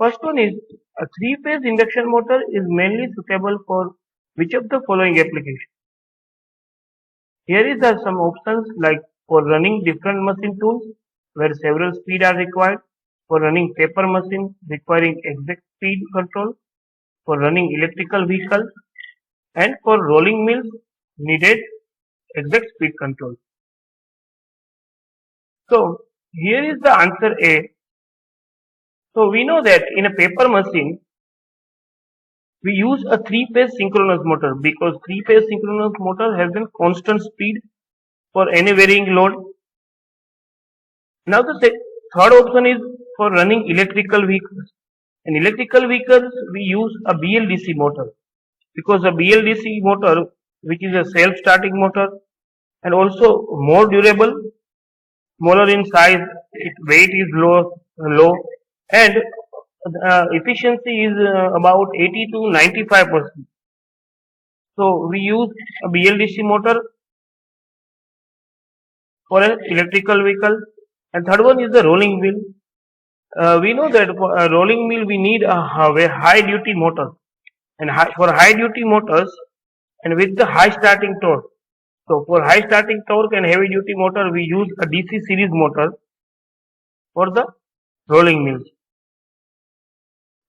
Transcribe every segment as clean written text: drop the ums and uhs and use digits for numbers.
first one is a three-phase induction motor is mainly suitable for which of the following application? Here is some options like for running different machine tools where several speed are required, for running paper machine requiring exact speed control, for running electrical vehicles, and for rolling mills needed exact speed control. So here is the answer A. So we know that in a paper machine we use a three-phase synchronous motor because three-phase synchronous motor has a constant speed for any varying load. Now the third option is for running electrical vehicles. In electrical vehicles we use a BLDC motor because a BLDC motor, which is a self-starting motor and also more durable, smaller in size, its weight is low, and efficiency is about 80 to 95%. So we use a BLDC motor for an electrical vehicle. And third one is the rolling wheel. We know that for a rolling wheel we need a high duty motor, and for high duty motors and with the high starting torque. So for high starting torque and heavy duty motor we use a DC series motor for the rolling mills.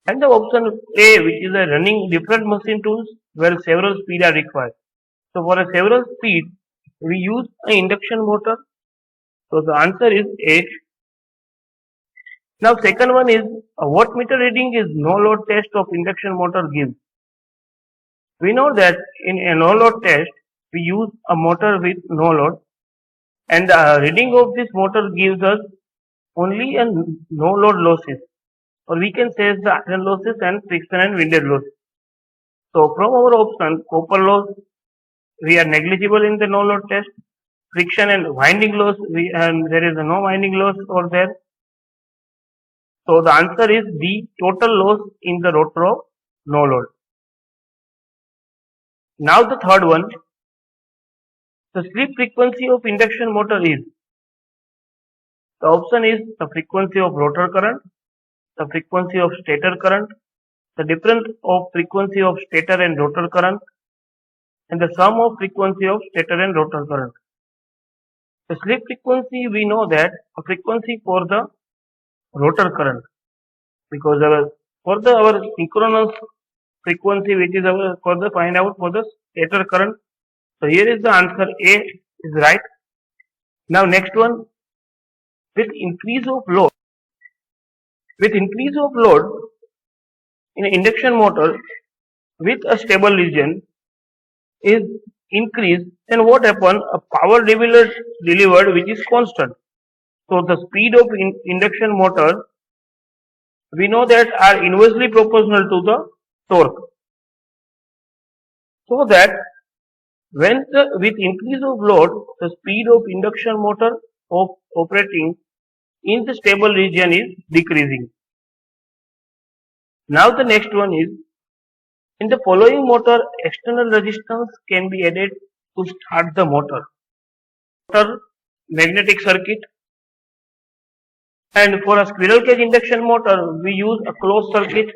And the option A, which is a running different machine tools where several speed are required. So for a several speed we use an induction motor. So the answer is A. Now second one is a wattmeter reading is no load test of induction motor gives. We know that in a no load test we use a motor with no load, and the reading of this motor gives us only a no load losses, or we can say the iron losses and friction and windage loss. So from our option, copper loss we are negligible in the no load test. Friction and winding loss there is no winding loss over there. So the answer is B, total loss in the rotor of no load. Now the third one, the slip frequency of induction motor is. The option is the frequency of rotor current, the frequency of stator current, the difference of frequency of stator and rotor current, and the sum of frequency of stator and rotor current. The slip frequency, we know that a frequency for the rotor current, because our synchronous frequency, which is our for the find out for the stator current. So here is the answer A is right. Now next one, with increase of load in an induction motor with a stable region is increased, then what happen? A power delivered which is constant. So the speed of induction motor, we know that are inversely proportional to the torque. So that when with increase of load, the speed of induction motor operating in the stable region is decreasing. Now the next one is, in the following motor, external resistance can be added to start the motor. Magnetic circuit, and for a squirrel cage induction motor we use a closed circuit.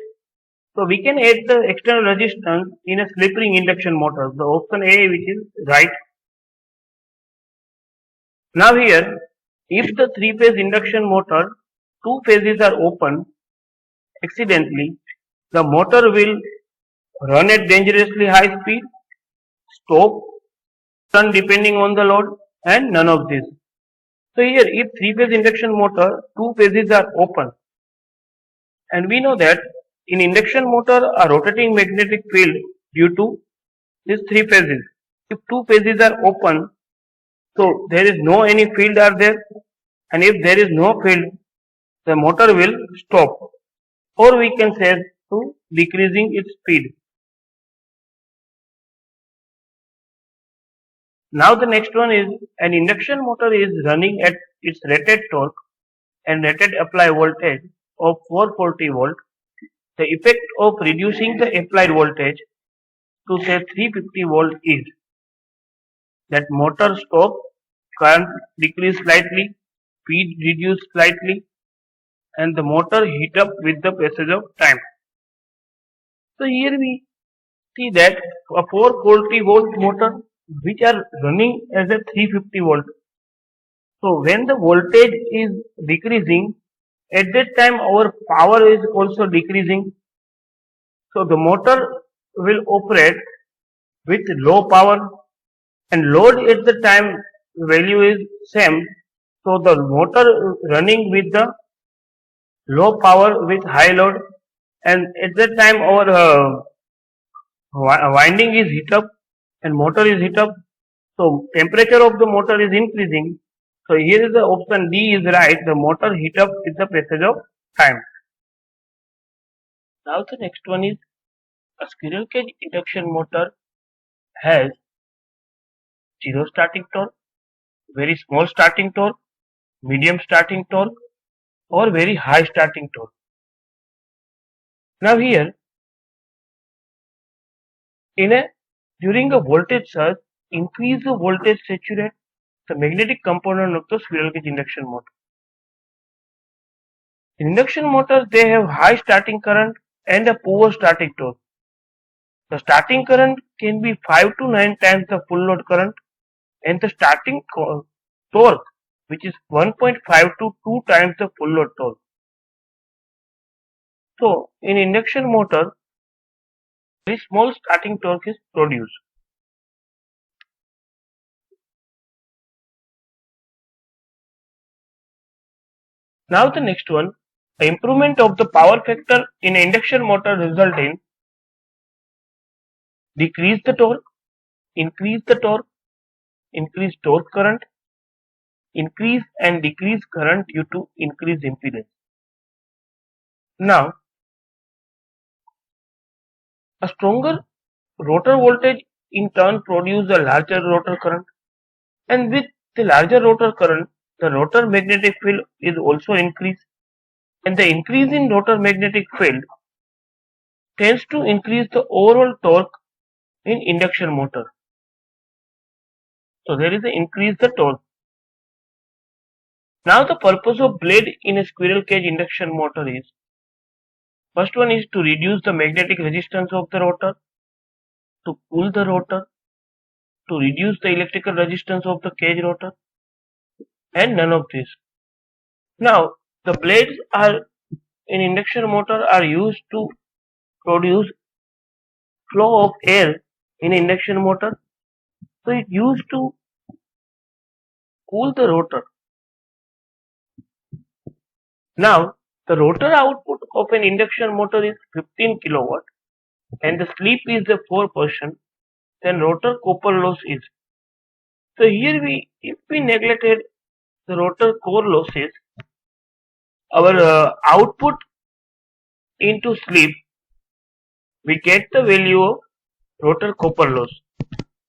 So we can add the external resistance in a slip ring induction motor. The option A, which is right. Now here, if the three-phase induction motor, two phases are open, accidentally, the motor will run at dangerously high speed, stop, turn depending on the load, and none of this. So here, if three-phase induction motor, two phases are open, and we know that in induction motor a rotating magnetic field due to these three phases. If two phases are open, so there is no any field are there, and if there is no field, the motor will stop, or we can say to decreasing its speed. Now the next one is, an induction motor is running at its rated torque and rated apply voltage of 440 volt. The effect of reducing the applied voltage to say 350 volt is that motor stop, current decrease slightly, speed reduce slightly, and the motor heat up with the passage of time. So here we see that a 440 volt motor which are running as a 350 volt. So when the voltage is decreasing, at that time our power is also decreasing. So the motor will operate with low power and load at the time value is same. So the motor running with the low power with high load, and at that time our winding is heat up and motor is heat up. So temperature of the motor is increasing. So here is the option D is right. The motor heat up with the passage of time. Now the next one is a squirrel cage induction motor has zero starting torque, very small starting torque, medium starting torque, or very high starting torque. Now here, during a voltage surge, increase the voltage saturate the magnetic component of the squirrel cage induction motor. In induction motors, they have high starting current and a poor starting torque. The starting current can be 5 to 9 times the full load current, and the starting torque, which is 1.5 to 2 times the full load torque. So, in induction motor, very small starting torque is produced. Now the next one, the improvement of the power factor in an induction motor result in decrease the torque, increase the torque, increase torque current, increase and decrease current due to increased impedance. Now, a stronger rotor voltage in turn produces a larger rotor current, and with the larger rotor current, the rotor magnetic field is also increased, and the increase in rotor magnetic field tends to increase the overall torque in induction motor. So there is an increase the torque. Now the purpose of blade in a squirrel cage induction motor is, first one is to reduce the magnetic resistance of the rotor, to cool the rotor, to reduce the electrical resistance of the cage rotor, and none of this. Now the blades are in induction motor are used to produce flow of air in induction motor. So it used to cool the rotor. Now the rotor output of an induction motor is 15 kilowatt and the slip is the 4%, then rotor copper loss is. So here if we neglected the rotor core losses, our output into slip, we get the value of rotor copper loss.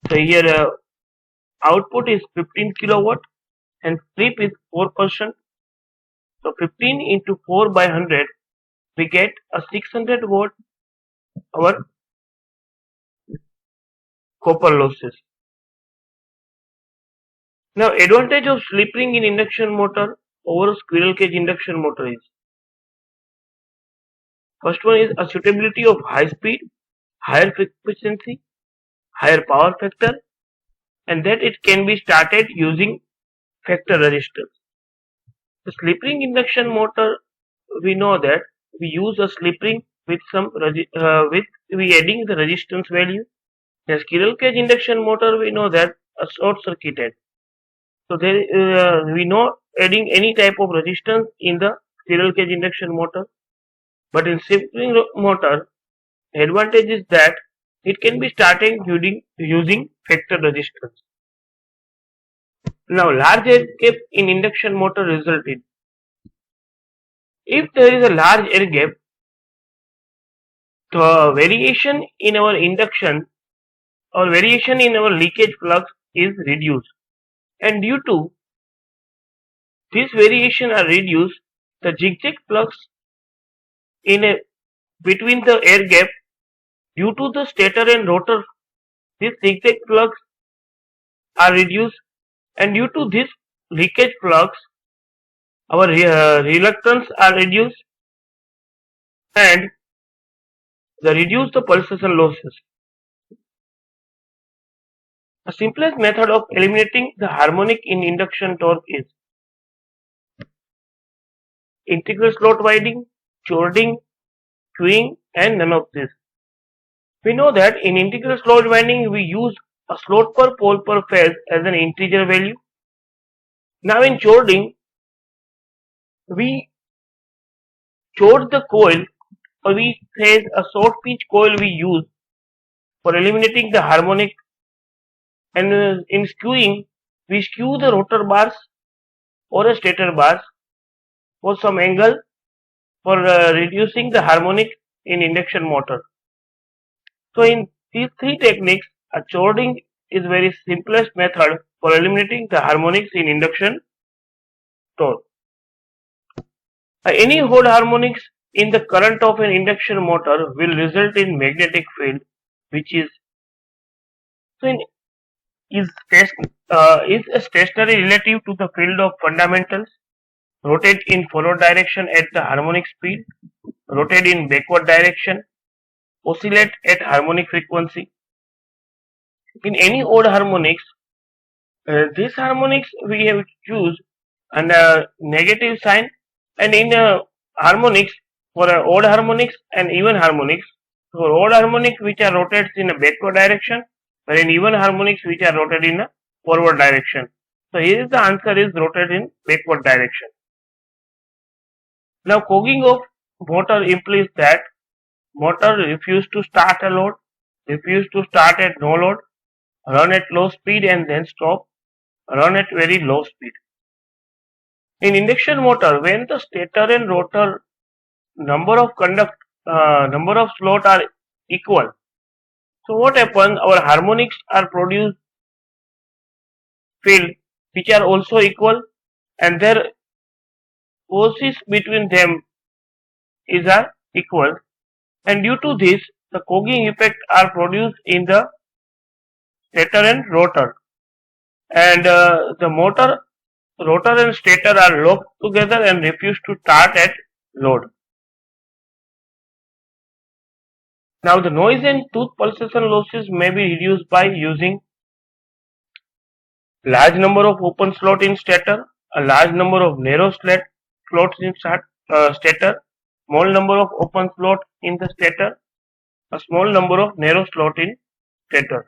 So here output is 15 kilowatt and slip is 4%. So 15 into 4 by 100, we get a 600 watt our copper losses. Now advantage of slip ring in induction motor over squirrel cage induction motor is, first one is a suitability of high speed, higher efficiency, higher power factor, and that it can be started using factor resistors. The slip ring induction motor, we know that we use a slip ring with some we adding the resistance value. In squirrel cage induction motor, we know that a short circuited. So there we know adding any type of resistance in the squirrel cage induction motor. But in slip ring motor, the advantage is that it can be started using factor resistance. Now large air gap in induction motor result in, if there is a large air gap, the variation in our induction or variation in our leakage flux is reduced, and due to this variation are reduced, the zigzag flux between the air gap due to the stator and rotor, this zigzag flux are reduced, and due to this leakage flux, our reluctance are reduced, and reduce the pulsation losses. The simplest method of eliminating the harmonic in induction torque is integral slot winding, chording, queuing, and none of this. We know that in integral slot winding we use a slot per pole per phase as an integer value. Now in chording, we chord the coil, or we say a short pitch coil we use for eliminating the harmonic, and in skewing we skew the rotor bars or a stator bars for some angle for reducing the harmonic in induction motor. So in these three techniques, a chording is very simplest method for eliminating the harmonics in induction torque. Any odd harmonics in the current of an induction motor will result in magnetic field, which is is stationary relative to the field of fundamentals, rotate in forward direction at the harmonic speed, rotate in backward direction, oscillate at harmonic frequency. In any odd harmonics, these harmonics we have choose and a negative sign, and in harmonics for odd harmonics and even harmonics, for odd harmonics which are rotated in a backward direction, and in even harmonics which are rotated in a forward direction. So here is the answer is rotated in backward direction. Now cogging of motor implies that motor refuse to start a load, refuse to start at no load, run at low speed and then stop, run at very low speed. In induction motor, when the stator and rotor number of slot are equal, so what happens? Our harmonics are produced field which are also equal, and their forces between them are equal, and due to this the cogging effect are produced in the stator and rotor, and the rotor and stator are locked together and refuse to start at load. Now the noise and tooth pulsation losses may be reduced by using large number of open slot in stator, a large number of narrow slots in stator, small number of open slot in the stator, a small number of narrow slot in stator.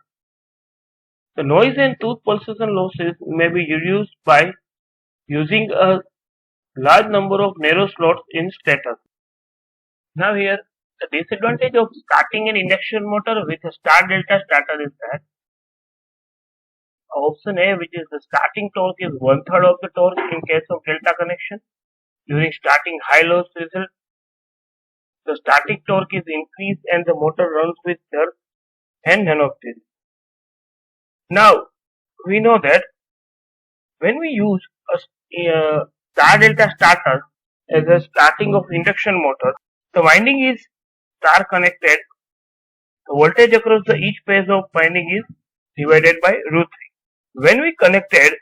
The noise and tooth pulsation losses may be reduced by using a large number of narrow slots in stator. Now here the disadvantage of starting an induction motor with a star delta starter is that option A, which is the starting torque, is 1/3 of the torque in case of delta connection. During starting high loss result, the starting torque is increased and the motor runs with jerk, and none of this. Now we know that when we use a star delta starter as a starting of induction motor, the winding is star connected. The voltage across each phase of winding is divided by √3. When we connected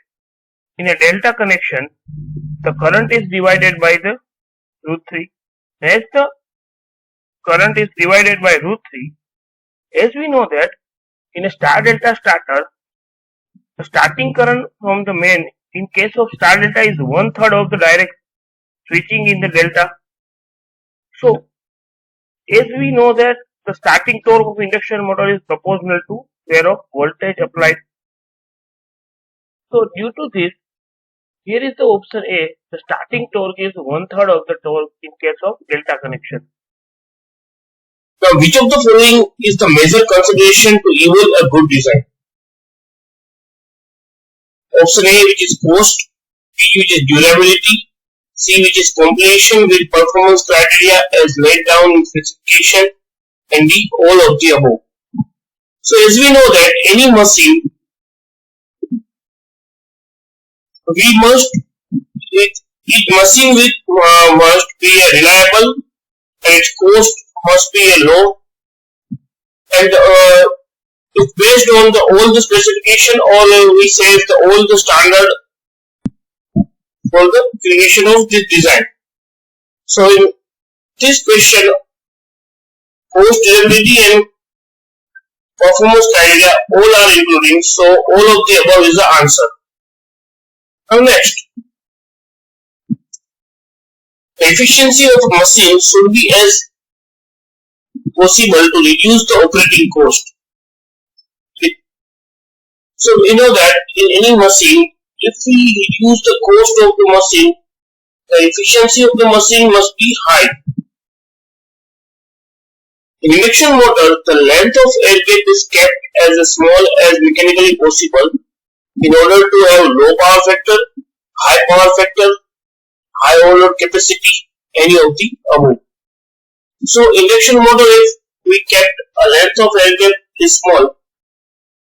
in a delta connection, the current is divided by the √3. As the current is divided by √3, as we know that in a star delta starter, the starting current from the main in case of star delta is 1/3 of the direct switching in the delta. So as we know that the starting torque of induction motor is proportional to pair of voltage applied. So due to this, here is the option A, the starting torque is 1/3 of the torque in case of delta connection. Now, which of the following is the major consideration to evolve a good design? Option A, which is cost, B, which is durability, C, which is completion with performance criteria as laid down in specification, and D, all of the above. So as we know that any machine, must be a reliable, and its cost must be a low, and it's based on all the specification, or we say all the standard for the creation of this design. So in this question, cost, durability and performance criteria all are including, so all of the above is the answer. Now next, the efficiency of a machine should be as possible to reduce the operating cost. So we know that in any machine, if we reduce the cost of the machine, the efficiency of the machine must be high. In induction motor, the length of air gap is kept as small as mechanically possible in order to have low power factor, high overload capacity, any of the above. So induction motor, if we kept a length of air gap is small,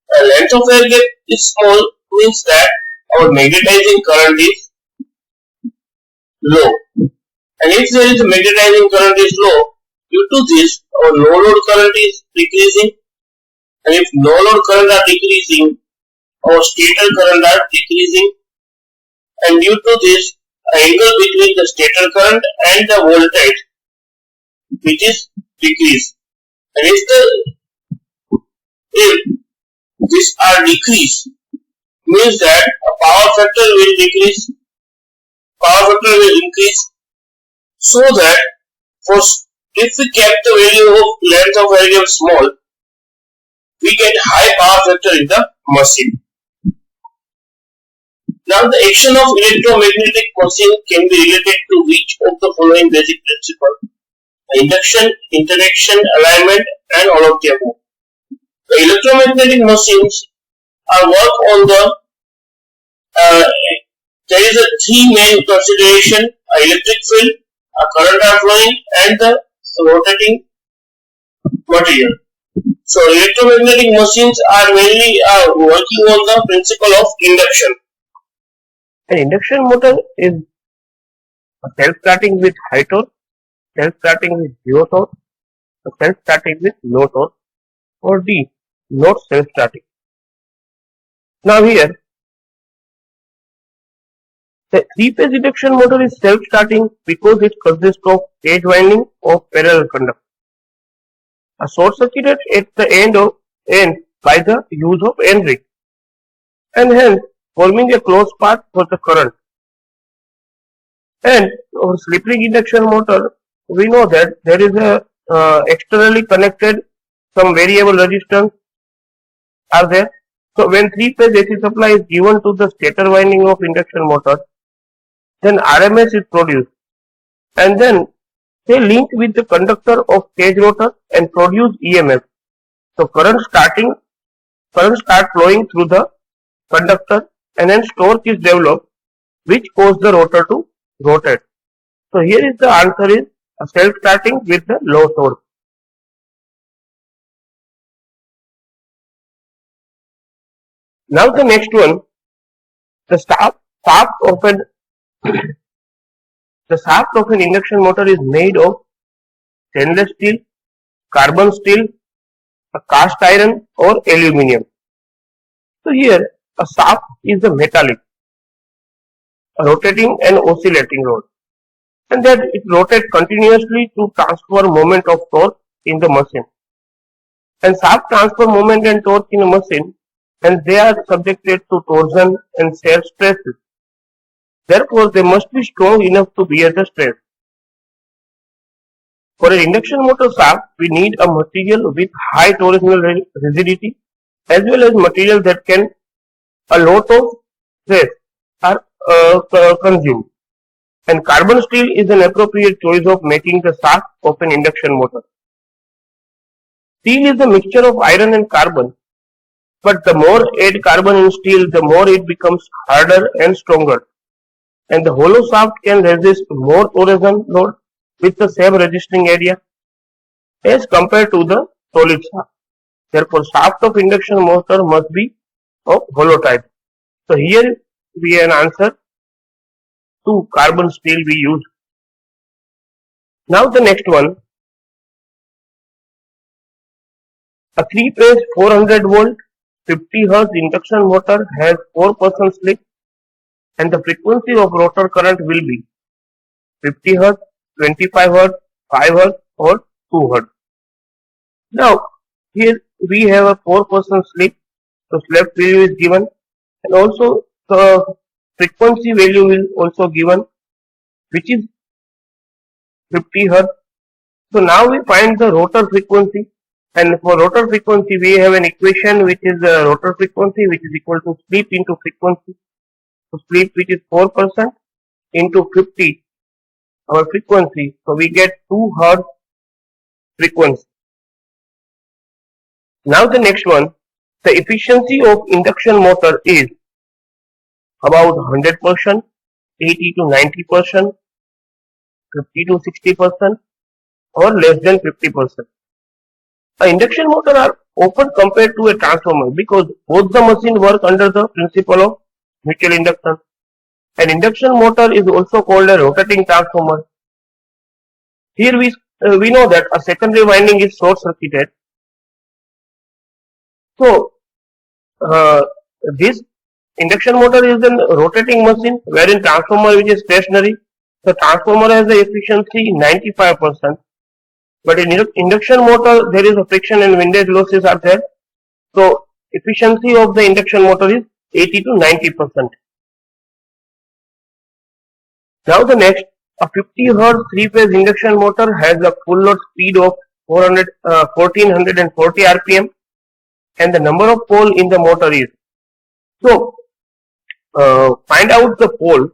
a length of air gap is small means that our magnetizing current is low. And if there is a magnetizing current is low, due to this our no load current is decreasing, and if no load current are decreasing, our stator current are decreasing, and due to this angle between the stator current and the voltage which is decreased. And if these are decreased, means that a power factor will decrease, power factor will increase, so that if we kept the value of length of air gap small, we get high power factor in the machine. Now the action of electromagnetic machine can be related to which of the following basic principles: induction, interaction, alignment, and all of the above. The electromagnetic machines are work on the there is a three main consideration: electric field, a current are flowing, and the rotating material. So electromagnetic machines are mainly working on the principle of induction. An induction motor is self-starting with high torque, self-starting with zero torque, self-starting with low torque, or D, not self-starting. Now here, the three-phase induction motor is self-starting because it consists of cage winding of parallel conductor. A short circuited at the end by the use of end ring, and hence forming a closed path for the current. And for slip ring induction motor, we know that there is a externally connected some variable resistance are there. So when three-phase AC supply is given to the stator winding of induction motor, then RMS is produced, and then they link with the conductor of cage rotor and produce EMF. So current start flowing through the conductor, and then torque is developed which cause the rotor to rotate. So here is the answer is a self-starting with the low torque. Now the next one, the shaft of an induction motor is made of stainless steel, carbon steel, a cast iron, or aluminium. So here a shaft is a metallic, a rotating and oscillating rod, and that it rotates continuously to transfer moment of torque in the machine. And shaft transfer moment and torque in a machine, and they are subjected to torsion and shear stresses. Therefore, they must be strong enough to bear the stress. For an induction motor shaft, we need a material with high torsional rigidity as well as material that can a lot of stress are consumed. And carbon steel is an appropriate choice of making the shaft of an induction motor. Steel is a mixture of iron and carbon, but the more add carbon in steel, the more it becomes harder and stronger. And the hollow shaft can resist more torsion load with the same resisting area as compared to the solid shaft. Therefore, shaft of induction motor must be of hollow type. So here we have an answer to carbon steel we use. Now the next one, a 3-phase 400 volt 50 Hz induction motor has 4% slip and the frequency of rotor current will be 50 Hz, 25 Hz, 5 Hz or 2 Hz. Now here we have a 4% slip, so slip value is given and also the frequency value is also given, which is 50 Hz. So now we find the rotor frequency, and for rotor frequency we have an equation which is rotor frequency which is equal to slip into frequency. So slip which is 4% into 50 our frequency, so we get 2 Hz frequency. Now the next one, the efficiency of induction motor is about 100%, 80 to 90%, 50 to 60% or less than 50%. A induction motor are often compared to a transformer because both the machines work under the principle of mutual induction. An induction motor is also called a rotating transformer. Here we know that a secondary winding is short circuited. So this induction motor is a rotating machine, wherein transformer which is stationary. The transformer has the efficiency 95%, but in induction motor there is a friction and windage losses are there. So efficiency of the induction motor is 80 to 90%. Now the next, a 50 Hz 3-phase induction motor has a full load speed of 1440 RPM and the number of pole in the motor is. So find out the pole.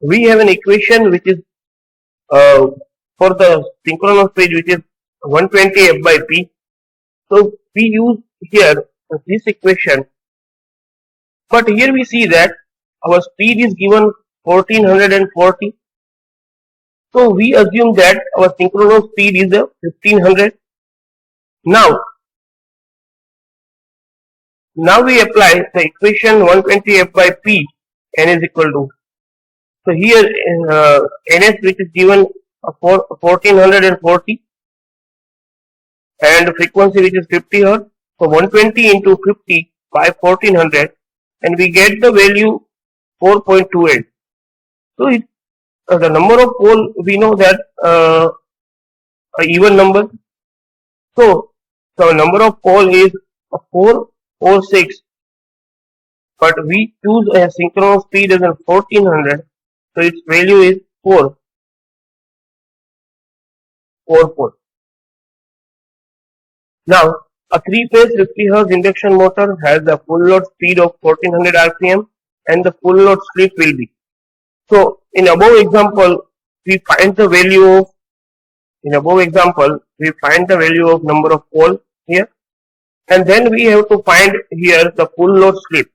We have an equation which is for the synchronous speed which is 120 F by P. So we use here this equation, but here we see that our speed is given 1440. So we assume that our synchronous speed is 1500. Now we apply the equation 120 F by P, N is equal to. So here Ns which is given 1440 and frequency which is 50 Hz. So 120 into 50 by 1400 and we get the value 4.28. So the number of pole we know that a even number. So the number of pole is 4 or 6, but we choose a synchronous speed as 1400, so its value is 4 pole. Now a 3-phase 50 Hz induction motor has a full load speed of 1400 RPM and the full load slip will be. So in above example we find the value of number of pole here, and then we have to find here the full load slip.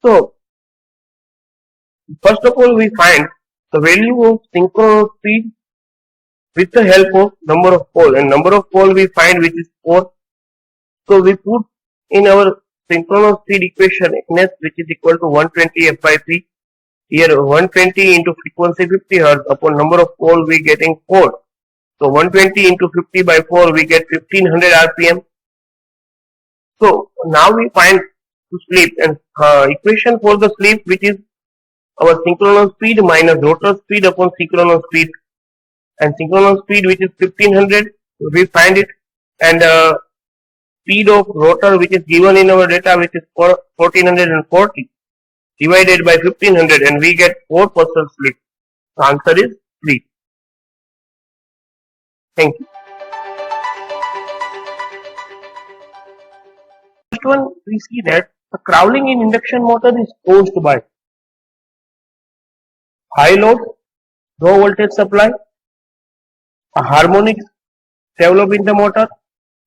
So first of all we find the value of synchronous speed with the help of number of pole, and number of pole we find which is 4. So we put in our synchronous speed equation Ns which is equal to 120 F by P. Here 120 into frequency 50 Hz upon number of pole we getting 4. So 120 into 50 by 4 we get 1500 RPM. So now we find the slip, and equation for the slip which is our synchronous speed minus rotor speed upon synchronous speed, and synchronous speed which is 1500 we find it, and speed of rotor which is given in our data which is 1440 divided by 1500 and we get 4% slip. The answer is 3. Thank you. First one, we see that the crawling in induction motor is caused by high load, low voltage supply, a harmonics developed in the motor,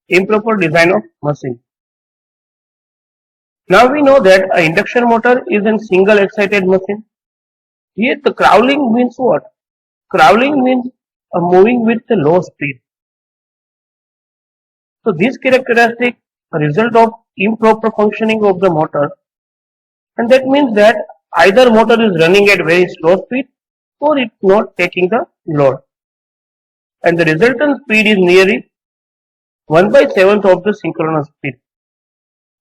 improper design of machine. Now we know that an induction motor is a single excited machine. Here the crawling means what? Crawling means moving with the low speed. So this characteristic a result of improper functioning of the motor, and that means that either motor is running at very slow speed or it's not taking the load, and the resultant speed is nearly 1/7 of the synchronous speed,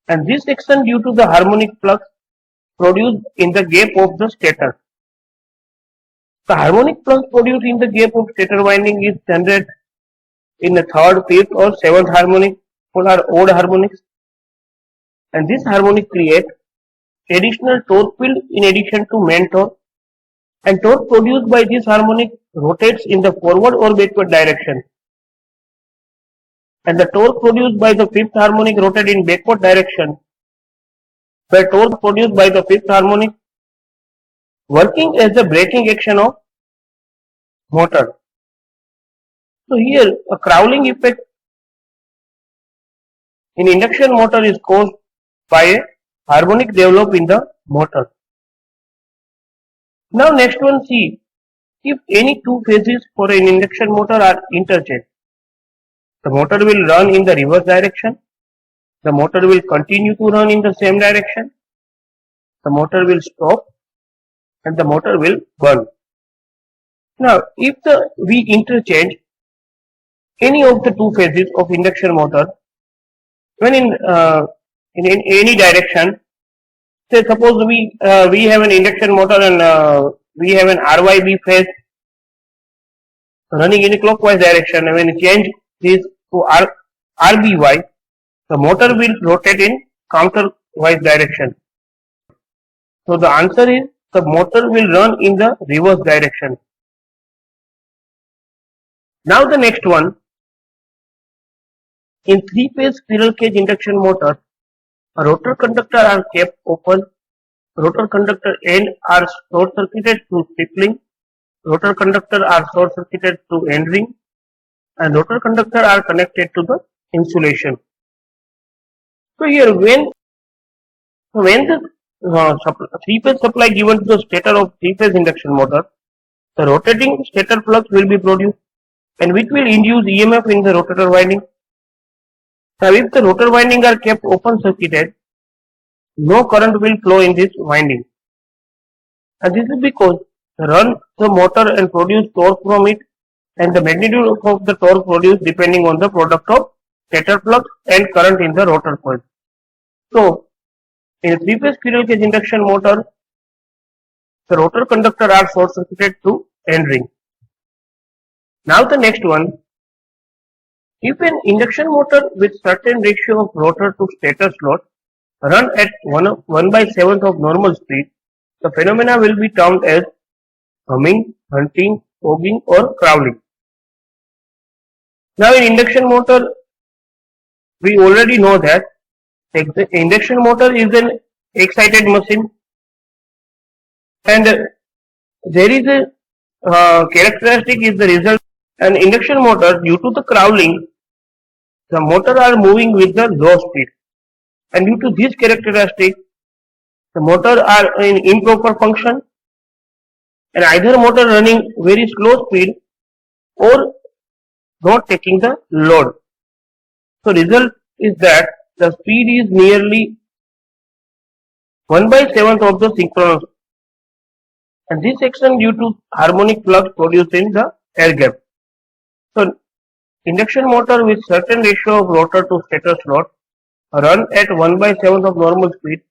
and this action due to the harmonic flux produced in the gap of the stator. The harmonic flux produced in the gap of stator winding is generated in the third, fifth or seventh harmonic, all are odd harmonics, and this harmonic creates additional torque field in addition to main torque, and torque produced by this harmonic rotates in the forward or backward direction, and the torque produced by the fifth harmonic rotates in backward direction, where torque produced by the fifth harmonic working as the braking action of motor. So here a crawling effect in induction motor is caused by a harmonic developed in the motor. Now next one, see if any two phases for an induction motor are interchanged. The motor will run in the reverse direction. The motor will continue to run in the same direction. The motor will stop and the motor will burn. Now if we interchange any of the two phases of induction motor when in any direction, say suppose we have an induction motor and we have an RYB phase running in a clockwise direction, and when we change this to RBY, the motor will rotate in counterwise direction. So the answer is the motor will run in the reverse direction. Now the next one, in three-phase squirrel cage induction motor, a rotor conductor are kept open, rotor conductor end are short circuited through stippling, rotor conductor are short circuited through end ring, and rotor conductor are connected to the insulation. So here when the three-phase supply given to the stator of three-phase induction motor, the rotating stator flux will be produced and which will induce EMF in the rotator winding. Now if the rotor winding are kept open circuited, no current will flow in this winding, and this is because run the motor and produce torque from it, and the magnitude of the torque produced depending on the product of stator flux and current in the rotor coil. So in a three-phase squirrel cage induction motor, the rotor conductor are short circuited to end ring. Now the next one, if an induction motor with certain ratio of rotor to stator slot run at 1/7 of normal speed, the phenomena will be termed as humming, hunting, fogging or crawling. Now in induction motor, we already know that the induction motor is an excited machine, and there is a characteristic is the result. An induction motor, due to the crawling, the motor are moving with the low speed, and due to this characteristic, the motor are in improper function, and either motor running very slow speed or not taking the load. So result is that the speed is nearly 1/7 of the synchronous, and this action due to harmonic flux produced in the air gap. So induction motor with certain ratio of rotor to stator slot run at 1/7 of normal speed.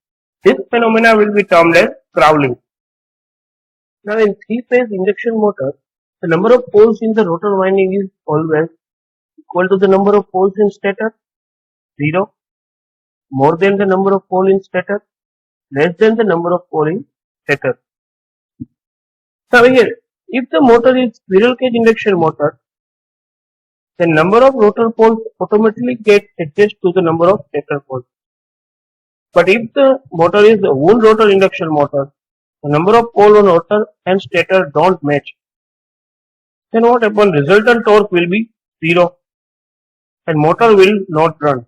This phenomena will be termed as crawling. Now in three-phase induction motor, the number of poles in the rotor winding is always equal to the number of poles in stator, 0, more than the number of poles in stator, less than the number of poles in stator. Now here, if the motor is squirrel cage induction motor, the number of rotor poles automatically get adjusted to the number of stator poles. But if the motor is a wound rotor induction motor, the number of poles on rotor and stator don't match. Then what happens? Resultant torque will be 0 and motor will not run.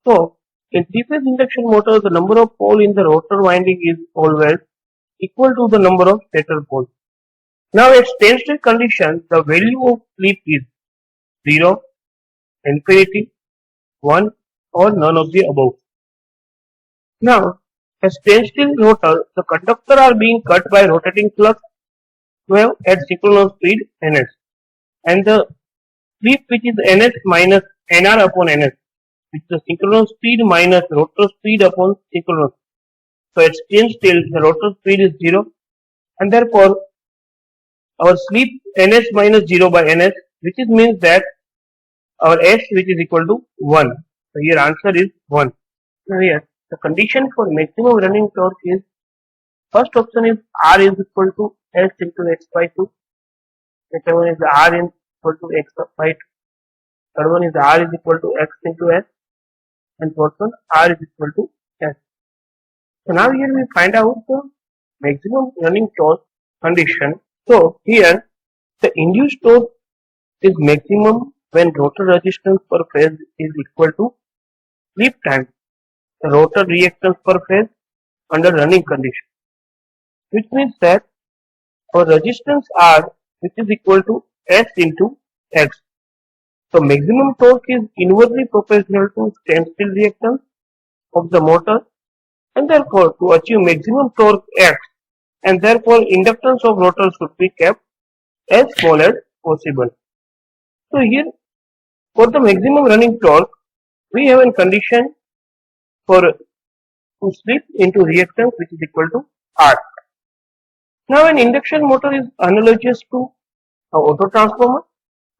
So in three-phase induction motor, the number of poles in the rotor winding is always equal to the number of stator poles. Now at standstill condition, the value of slip is 0, infinity, 1 or none of the above. Now at standstill rotor, the conductor are being cut by rotating flux wave at synchronous speed ns, and the slip which is ns minus nr upon ns, which is the synchronous speed minus rotor speed upon synchronous. So at standstill, the rotor speed is 0, and therefore our slip ns minus 0 by ns, which is means that our s which is equal to 1. So here answer is 1. Now here the condition for maximum running torque is, first option is R is equal to S into x by 2. Second one is R is equal to x by 2. Third one is R is equal to x into s. And fourth one R is equal to s. So now here we find out the maximum running torque condition. So here the induced torque is maximum when rotor resistance per phase is equal to slip time, the rotor reactance per phase under running condition, which means that our resistance R, which is equal to S into X. So maximum torque is inversely proportional to standstill reactance of the motor, and therefore to achieve maximum torque X, and therefore inductance of rotor should be kept as small as possible. So here for the maximum running torque, we have a condition for to slip into reactance which is equal to R. Now an induction motor is analogous to an auto transformer,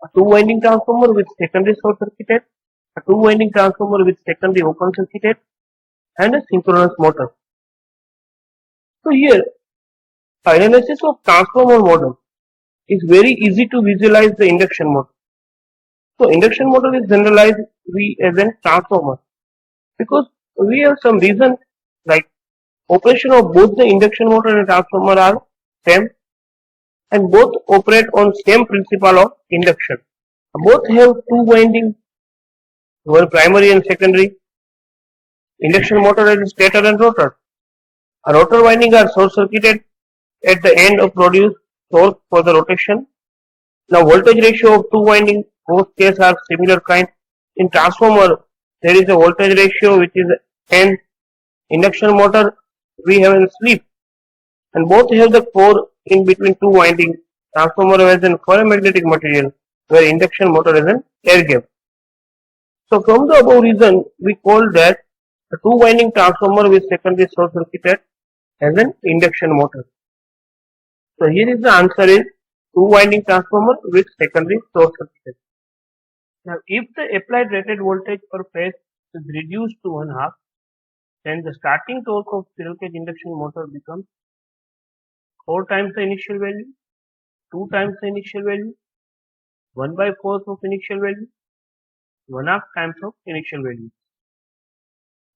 a two-winding transformer with secondary short circuited, a two-winding transformer with secondary open circuited, and a synchronous motor. So here analysis of transformer model is very easy to visualize the induction motor. So induction motor is generalized as a transformer because we have some reason like operation of both the induction motor and transformer are same, and both operate on same principle of induction. Both have two windings, one primary and secondary. Induction motor has stator and rotor. A rotor winding are short circuited at the end of produce torque for the rotation. Now voltage ratio of two winding both cases are similar kind. In transformer there is a voltage ratio which is N. Induction motor we have a slip, and both have the core in between two windings. Transformer has a ferromagnetic material where induction motor has an air gap. So from the above reason we call that a two winding transformer with secondary short circuited as an induction motor. So here is the answer is two winding transformer with secondary short circuited. Now if the applied rated voltage per phase is reduced to 1/2, then the starting torque of squirrel cage induction motor becomes 4 times the initial value, 2 times the initial value, 1/4 of initial value, 1/2 times of initial value.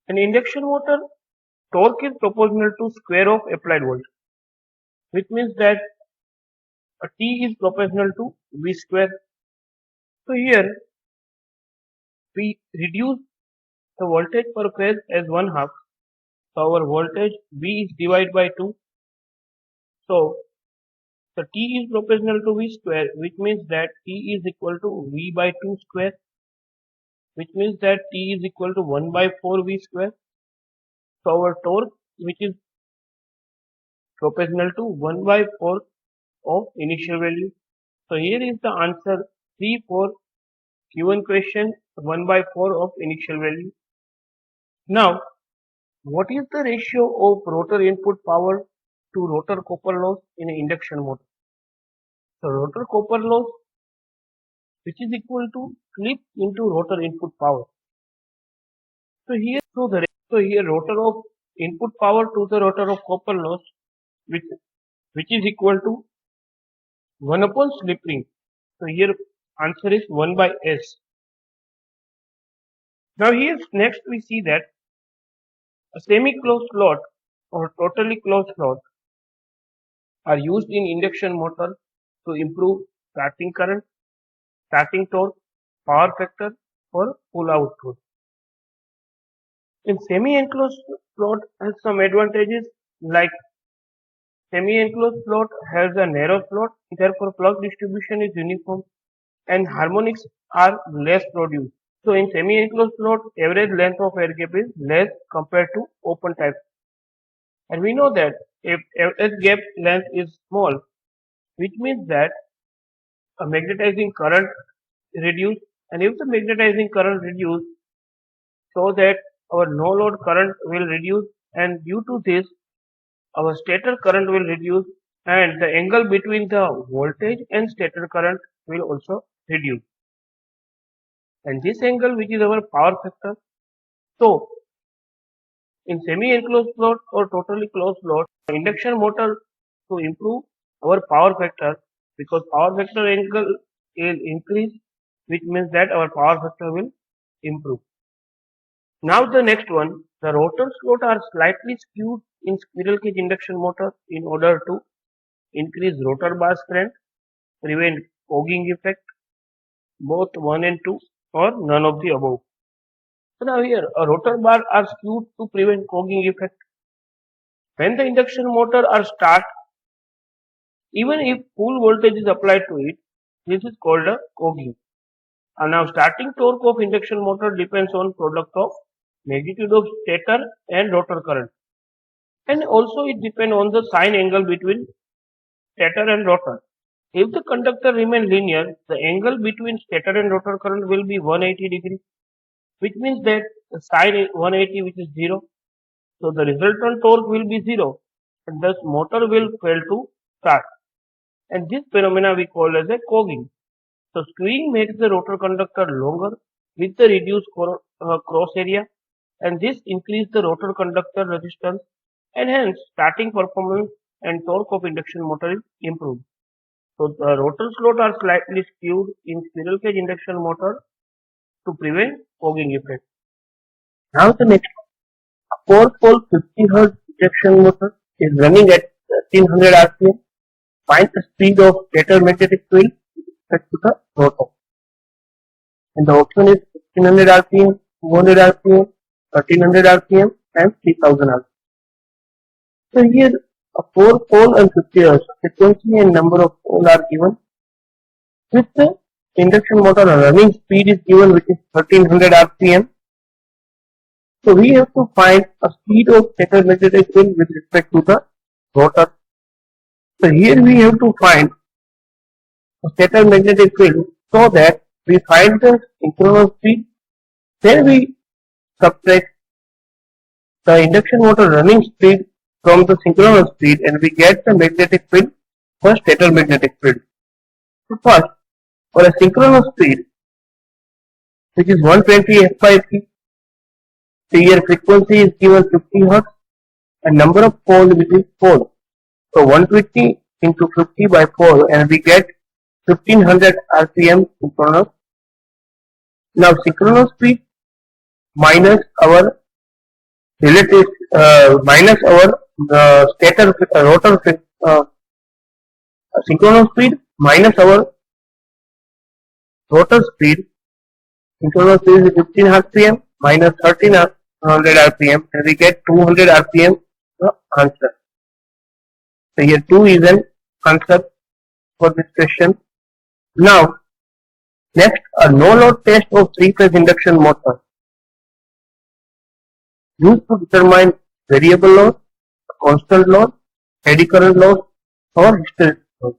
An induction motor torque is proportional to square of applied voltage, which means that a T is proportional to V square. So here we reduce the voltage per phase as 1/2. So our voltage V is divided by 2. So the T is proportional to V square, which means that T is equal to V by 2 square, which means that T is equal to 1/4 V square. So our torque, which is proportional to 1/4 of initial value. So here is the answer 3 for given question, 1/4 of initial value. Now, what is the ratio of rotor input power to rotor copper loss in an induction motor? So rotor copper loss, which is equal to slip into rotor input power. So here rotor of input power to the rotor of copper loss, which is equal to 1 upon slip ring. So here answer is 1 by S. Now here next we see that a semi-closed slot or totally closed slot are used in induction motor to improve starting current, starting torque, power factor or full output. In semi-enclosed slot has some advantages like semi-enclosed slot has a narrow slot, therefore flux distribution is uniform and harmonics are less produced. So in semi-enclosed slot, average length of air gap is less compared to open type. And we know that if average gap length is small, which means that a magnetizing current reduced, and if the magnetizing current reduced, so that our no load current will reduce and due to this our stator current will reduce and the angle between the voltage and stator current will also reduce, and this angle which is our power factor. So in semi-enclosed load or totally closed load, induction motor to improve our power factor, because power factor angle is increased, which means that our power factor will improve. Now the next one, the rotor slot are slightly skewed in squirrel cage induction motor in order to increase rotor bar strength, prevent cogging effect, both 1 and 2 or none of the above. So now here a rotor bar are skewed to prevent cogging effect. When the induction motor are start, even if full voltage is applied to it, this is called a cogging. And now starting torque of induction motor depends on product of magnitude of stator and rotor current, and also it depends on the sine angle between stator and rotor. If the conductor remain linear, the angle between stator and rotor current will be 180 degree, which means that the sine 180 which is 0. So the resultant torque will be 0 and thus motor will fail to start. And this phenomena we call as a cogging. So skewing makes the rotor conductor longer with the reduced cross area, and this increases the rotor conductor resistance, and hence starting performance and torque of induction motor is improved. So the rotor slot are slightly skewed in squirrel cage induction motor to prevent cogging effect. Now the next one, a 4-pole 50 Hz induction motor is running at 1300 rpm. Find the speed of stator magnetic field with respect to the rotor. And the option is 1500 rpm, 200 rpm, 1300 rpm and 3000 rpm. So here a 4-pole and 50 Hz frequency and number of poles are given. With the induction motor running speed is given, which is 1300 rpm. So we have to find a speed of stator magnetic field with respect to the rotor. So here we have to find a stator magnetic field, so that we find the synchronous speed, then we subtract the induction motor running speed from the synchronous speed and we get the magnetic field for stator magnetic field. So first, for a synchronous speed which is 120 f by p, the here frequency is given 50 Hz and number of poles which is 4. So 120 into 50 by 4 and we get 1500 rpm synchronous. Now synchronous speed minus our relative minus our stator rotor synchronous speed minus our rotor speed. Synchronous speed is 15 rpm minus 1300 rpm and we get 200 rpm the answer. So here 2 is an answer for this question. Now next, a no load test of 3-phase induction motor used to determine variable load, constant load, eddy current load or hysteresis load.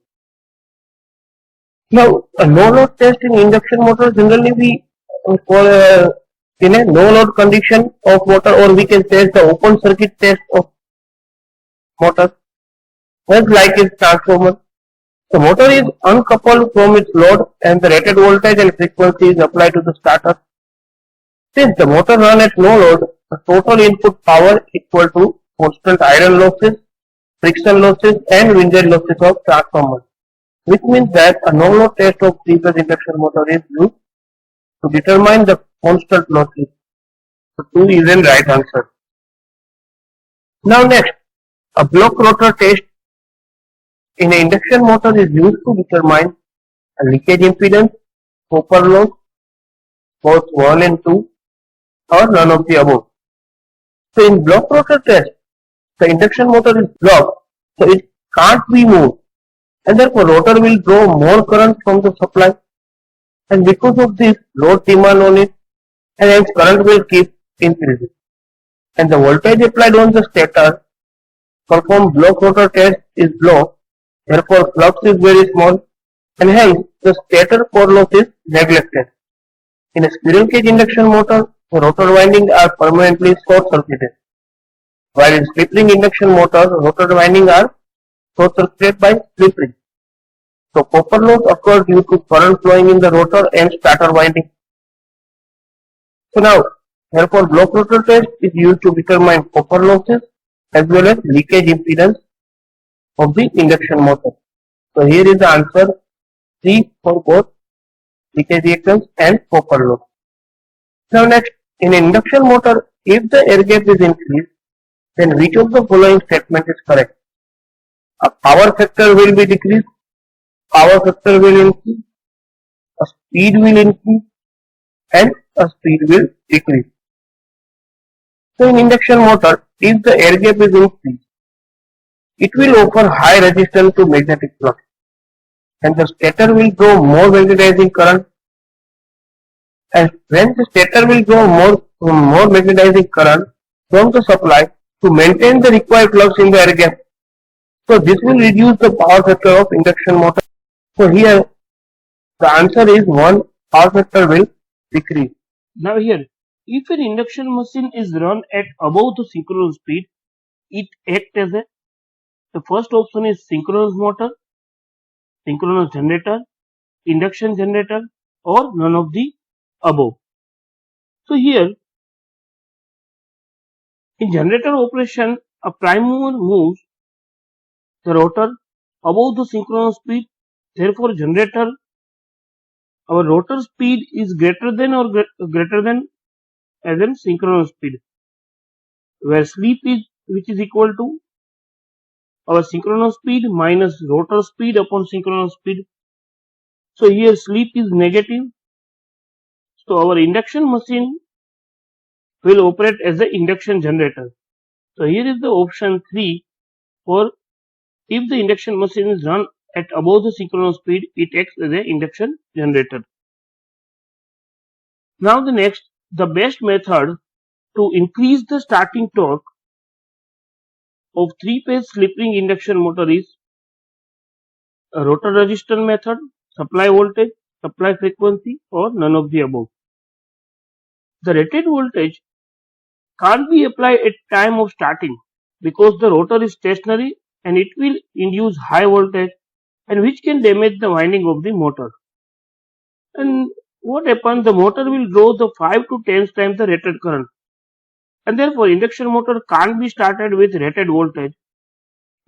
Now a no load test in induction motor generally we call in a no load condition of motor, or we can test the open circuit test of motor. Just like its transformer, the motor is uncoupled from its load and the rated voltage and frequency is applied to the starter. Since the motor runs at no load, the total input power equal to constant iron losses, friction losses and windage losses of transformer, which means that a no load test of 3-phase induction motor is used to determine the constant losses. So 2 is the right answer. Now next, a block rotor test in an induction motor is used to determine a leakage impedance, copper loss, both 1 and 2 or none of the above. So in block rotor test, the induction motor is blocked, so it can't be moved, and therefore rotor will draw more current from the supply, and because of this load demand on it, and hence current will keep increasing. And the voltage applied on the stator perform block rotor test is low, therefore flux is very small, and hence the stator core loss is neglected. In a squirrel cage induction motor, the rotor windings are permanently short circuited. while in slip ring induction motor, rotor winding are short circuited by slip ring. So copper loss occurs due to current flowing in the rotor and stator winding. So now, therefore, block rotor test is used to determine copper losses as well as leakage impedance of the induction motor. So here is the answer 3 for both leakage reactance and copper loss. Now next, in induction motor, if the air gap is increased, then which of the following statement is correct? A power factor will be decreased, power factor will increase, a speed will increase, and a speed will decrease. So in induction motor, if the air gap is increased, it will offer high resistance to magnetic flux, and the stator will draw more magnetizing current. And when the stator will draw more magnetizing current from the supply to maintain the required flux in the air gap, so this will reduce the power factor of induction motor. So here the answer is 1, power factor will decrease. Now here, if an induction machine is run at above the synchronous speed, it acts as the first option is synchronous motor, synchronous generator, induction generator, or none of the above. So here, in generator operation, a prime mover moves the rotor above the synchronous speed. Therefore, our rotor speed is greater than as in synchronous speed, where slip is which is equal to our synchronous speed minus rotor speed upon synchronous speed. So here slip is negative. So our induction machine will operate as an induction generator. So here is the option 3 for if the induction machine is run at above the synchronous speed, it acts as an induction generator. Now the next, the best method to increase the starting torque of 3-phase slip ring induction motor is a rotor resistance method, supply voltage, supply frequency, or none of the above. The rated voltage can't be applied at time of starting because the rotor is stationary and it will induce high voltage and which can damage the winding of the motor. And what happens? The motor will draw the 5 to 10 times the rated current, and therefore induction motor can't be started with rated voltage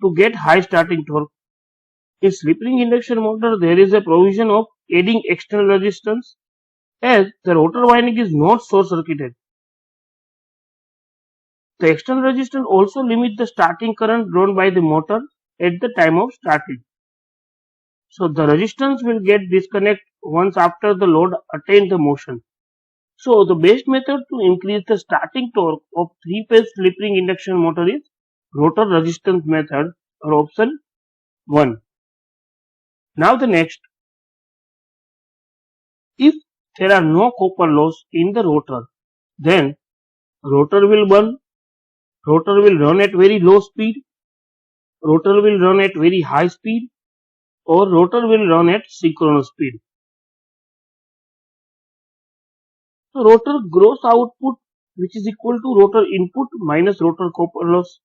to get high starting torque. In slip ring induction motor, there is a provision of adding external resistance as the rotor winding is not short circuited. The external resistance also limits the starting current drawn by the motor at the time of starting. So the resistance will get disconnected once after the load attains the motion. So the best method to increase the starting torque of 3-phase slip ring induction motor is rotor resistance method, or option 1. Now the next, if there are no copper loss in the rotor, then rotor will burn, rotor will run at very low speed, rotor will run at very high speed, or rotor will run at synchronous speed. So rotor gross output, which is equal to rotor input minus rotor copper loss.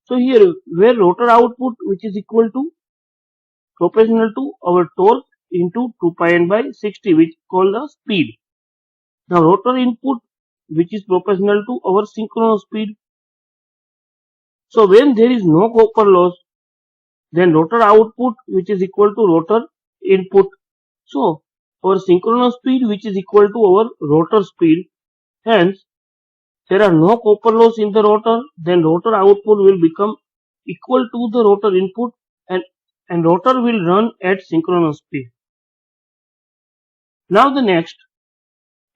So here, where rotor output, which is equal to proportional to our torque into 2 pi n by 60, which is called the speed. Now rotor input, which is proportional to our synchronous speed. So when there is no copper loss, then rotor output, which is equal to rotor input. So our synchronous speed, which is equal to our rotor speed. Hence, there are no copper loss in the rotor, then rotor output will become equal to the rotor input, and rotor will run at synchronous speed. Now the next,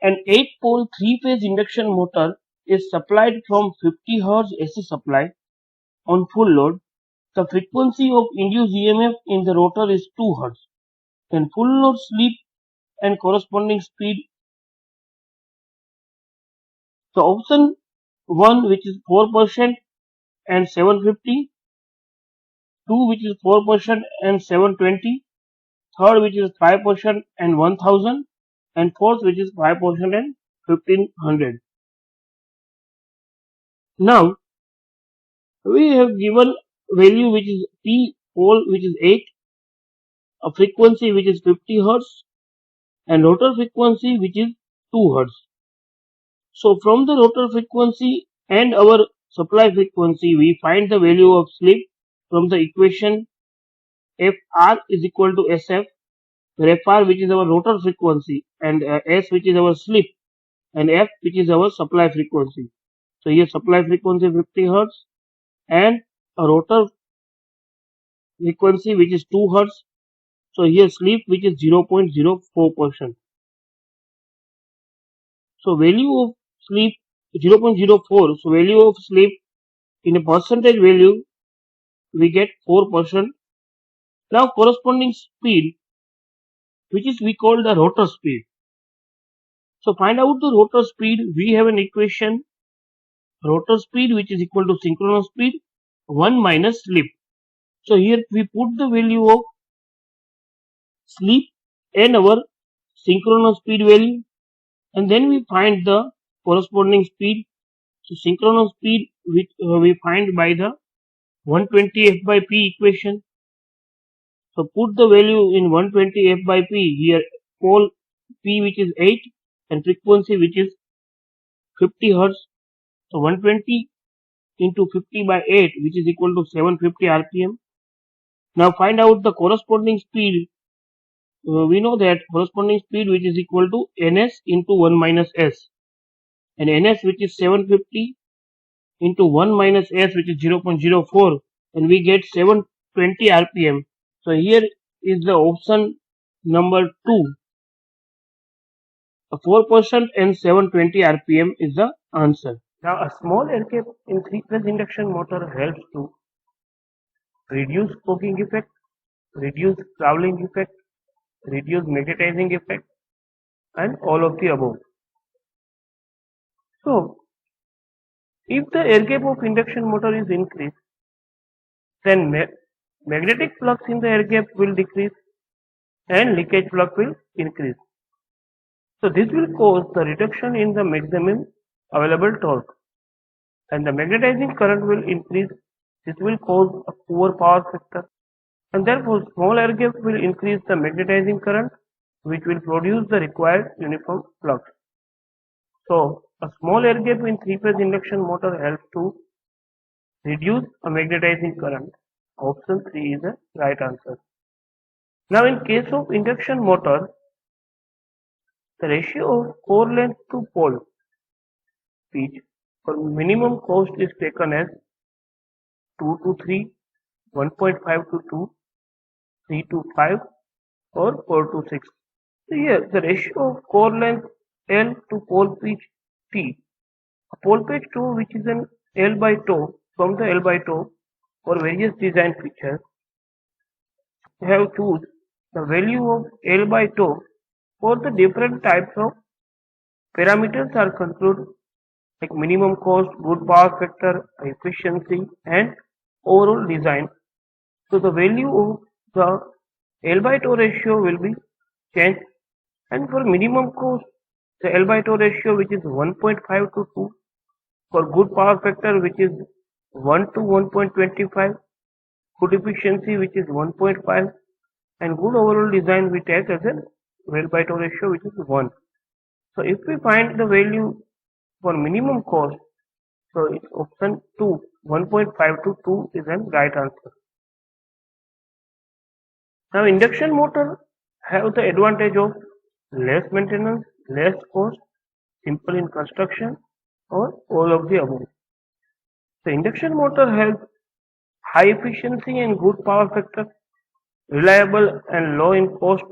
an 8-pole 3-phase induction motor is supplied from 50 Hz AC supply on full load. The frequency of induced EMF in the rotor is 2 Hz. Then full load slip and corresponding speed. So option 1, which is 4% and 750, 2, which is 4% and 720, third, which is 5% and 1000, and fourth, which is 5% and 1500. Now We have given value which is P pole which is 8, a frequency which is 50 Hertz, and rotor frequency which is 2 Hertz. So from the rotor frequency and our supply frequency, we find the value of slip from the equation Fr is equal to Sf, where Fr which is our rotor frequency and S which is our slip and F which is our supply frequency. So here supply frequency 50 Hertz and a rotor frequency which is 2 Hertz. So here slip which is 0.04%. So value of slip 0.04. So value of slip in a percentage value we get 4%. Now corresponding speed which is we call the rotor speed. So find out the rotor speed. We have an equation rotor speed which is equal to synchronous speed 1 minus slip. So here we put the value of slip and our synchronous speed value, and then we find the corresponding speed. So synchronous speed which we find by the 120 F by P equation. So put the value in 120 F by P here, pole P which is 8 and frequency which is 50 Hertz. So 120 into 50 by 8 which is equal to 750 RPM. Now find out the corresponding speed. We know that corresponding speed which is equal to ns into 1 minus s, and ns which is 750 into 1 minus s which is 0.04, and we get 720 RPM. So here is the option number 2. 4% and 720 RPM is the answer. Now a small air gap in 3-phase induction motor helps to reduce poking effect, reduce traveling effect, reduce magnetizing effect, and all of the above. So if the air gap of induction motor is increased, then magnetic flux in the air gap will decrease and leakage flux will increase. So this will cause the reduction in the maximum available torque, and the magnetizing current will increase. This will cause a poor power factor, and therefore small air gap will increase the magnetizing current, which will produce the required uniform flux. So a small air gap in 3-phase induction motor helps to reduce a magnetizing current. Option 3 is the right answer. Now in case of induction motor, the ratio of core length to pole pitch for minimum cost is taken as 2 to 3, 1.5 to 2, 3 to 5, or 4 to 6. So here the ratio of core length L to pole pitch T. A pole pitch toe which is an L by toe from the L by toe for various design features. We have choose the value of L by toe for the different types of parameters are controlled like minimum cost, good power factor, efficiency, and overall design. So the value of the L by toe ratio will be changed, and for minimum cost the L by toe ratio which is 1.5 to 2, for good power factor which is 1 to 1.25, good efficiency which is 1.5, and good overall design we take as an L by toe ratio which is 1. So if we find the value for minimum cost, so it's option 2, 1.5 to 2 is an right answer. Now induction motor have the advantage of less maintenance, less cost, simple in construction, or all of the above. The induction motor has high efficiency and good power factor, reliable and low in cost,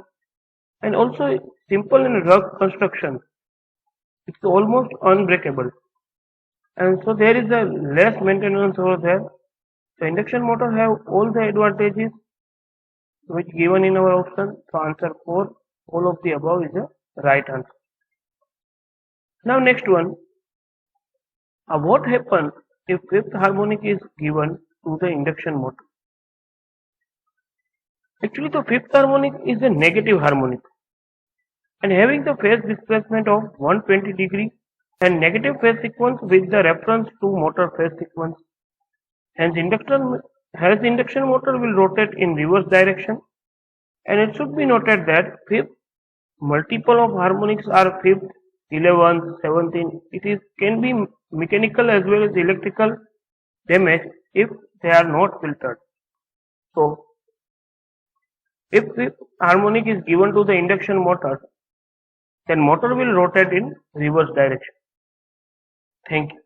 and also simple in rough construction. It's almost unbreakable, and so there is a less maintenance over there. The induction motor have all the advantages which given in our option. So answer 4, all of the above is the right answer. Now next one, what happens if fifth harmonic is given to the induction motor? Actually the fifth harmonic is a negative harmonic and having the phase displacement of 120 degree and negative phase sequence with the reference to motor phase sequence. Hence induction motor will rotate in reverse direction, and it should be noted that fifth multiple of harmonics are fifth, 11th, 17th. Can be mechanical as well as electrical damage if they are not filtered. So, if fifth harmonic is given to the induction motor, then motor will rotate in reverse direction. Thank you.